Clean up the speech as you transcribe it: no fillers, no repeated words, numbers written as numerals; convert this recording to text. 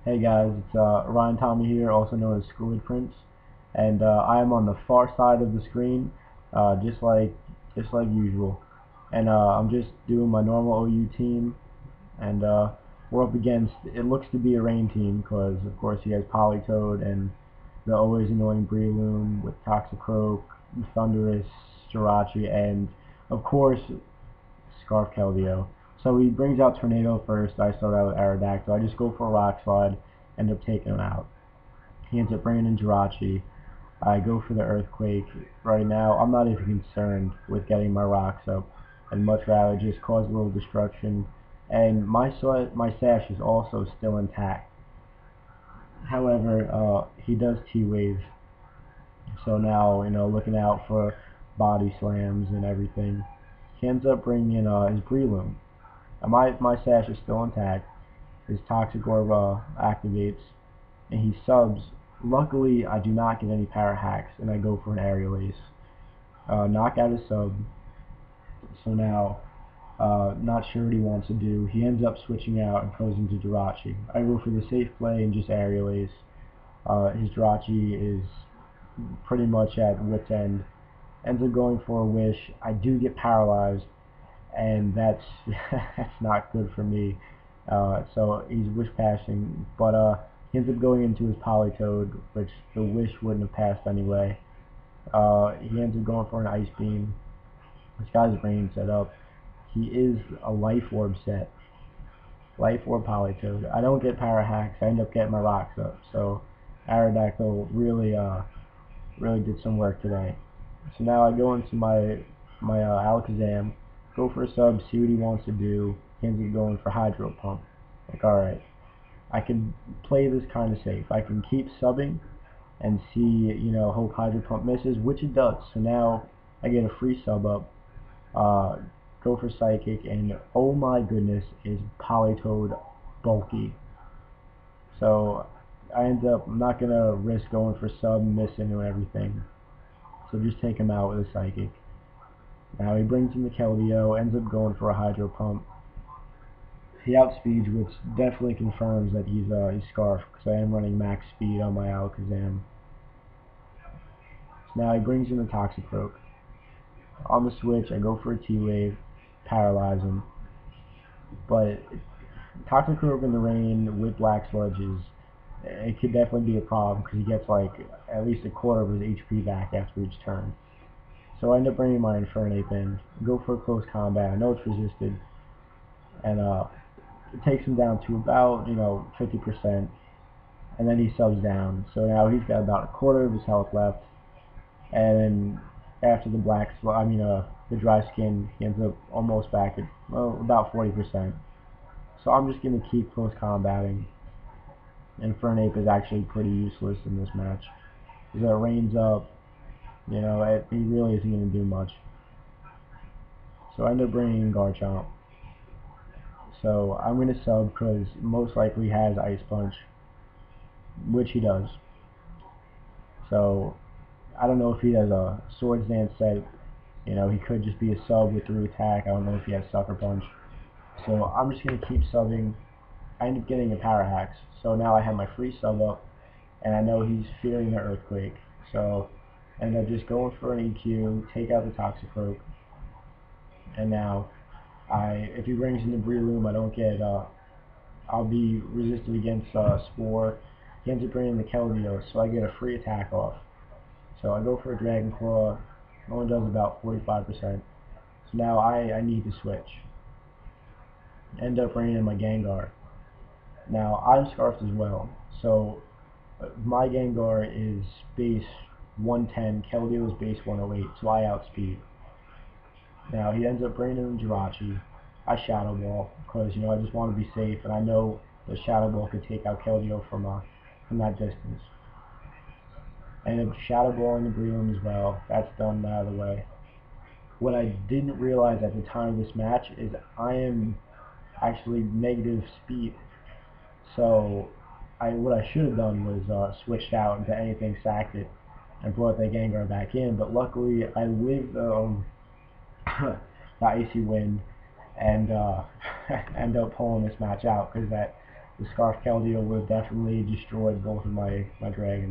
Hey guys, it's Ryan Tommy here, also known as Squid Prince, and I am on the far side of the screen, just like usual, and I'm just doing my normal OU team, and we're up against it looks to be a rain team because of course he has Polytoad and the always annoying Breloom with Toxicroak, Thundurus, Jirachi, and of course Scarf Keldeo. So he brings out Tornado first. I start out with Aerodactyl. I just go for a Rock Slide, end up taking him out. He ends up bringing in Jirachi. I go for the Earthquake. Right now, I'm not even concerned with getting my rocks up. I'd much rather just cause a little destruction. And my sash is also still intact. However, he does T-Wave. So now, looking out for body slams and everything. He ends up bringing in his Breloom. My sash is still intact. His Toxic Orb activates, and he subs. Luckily, I do not get any Power Hacks, and I go for an Aerial Ace. Knock out his sub. So now, not sure what he wants to do. He ends up switching out and goes into Jirachi. I go for the safe play and just Aerial Ace. His Jirachi is pretty much at wit's end. Ends up going for a Wish. I do get paralyzed, and that's that's not good for me. So he's wish passing, but he ends up going into his Polytoad, which the wish wouldn't have passed anyway. He ends up going for an Ice Beam. This guy's brain set up. He is a Life Orb set. Life Orb Polytoad. I don't get Power Hacks. I end up getting my rocks up. So Aerodactyl really did some work today. So now I go into my Alakazam, go for a sub, see what he wants to do. He ends up going for Hydro Pump. Like, alright, I can play this kind of safe. I can keep subbing and see, hope Hydro Pump misses, which it does. So now I get a free sub up, go for Psychic, and oh my goodness, is Polytoad bulky. So I'm not going to risk going for sub, missing, or everything. So just take him out with a Psychic. Now he brings in the Keldeo, ends up going for a Hydro Pump. He outspeeds, which definitely confirms that he's Scarf, because I am running max speed on my Alakazam. So now he brings in the Toxicroak. On the switch, I go for a T-Wave, paralyze him. But Toxicroak in the rain with Black Sludges, it could definitely be a problem, because he gets like at least a quarter of his HP back after each turn. So I end up bringing my Infernape in, go for a close combat. I know it's resisted, and it takes him down to about 50%, and then he subs down. So now he's got about a quarter of his health left, and then after the the dry skin, he ends up almost back at about 40%. So I'm just gonna keep close combating. Infernape is actually pretty useless in this match. Because it rains up, he really isn't gonna do much. So I end up bringing in Garchomp. So I'm going to sub because most likely has Ice Punch, which he does. So I don't know if he has a Swords Dance set. He could just be a sub with through attack. I don't know if he has Sucker Punch. So I'm just going to keep subbing. I end up getting a Power Hacks. So now I have my free sub up, and I know he's fearing the Earthquake. So I end up just going for an EQ, take out the Toxicroak, and now if he brings in the Breloom, I don't get I'll be resisted against Spore. He ends up bringing the Keldeo, so I get a free attack off. So I go for a Dragon Claw. Only does about 45%. So now I need to switch. End up bringing in my Gengar. Now I'm Scarfed as well, so my Gengar is base 110. Keldeo is base 108, so I outspeed. Now he ends up bringing in Jirachi. I Shadow Ball because I just want to be safe, and I know the Shadow Ball could take out Keldeo from that distance. I end up Shadow Balling the Breloom as well. That's done out of the way. What I didn't realize at the time of this match is I am actually negative speed. So what I should have done was switched out into anything, sacked it, and brought that Gengar back in. But luckily I lived the Icy Wind and end up pulling this match out because that the Scarf Chaldeal would have definitely destroyed both of my dragons.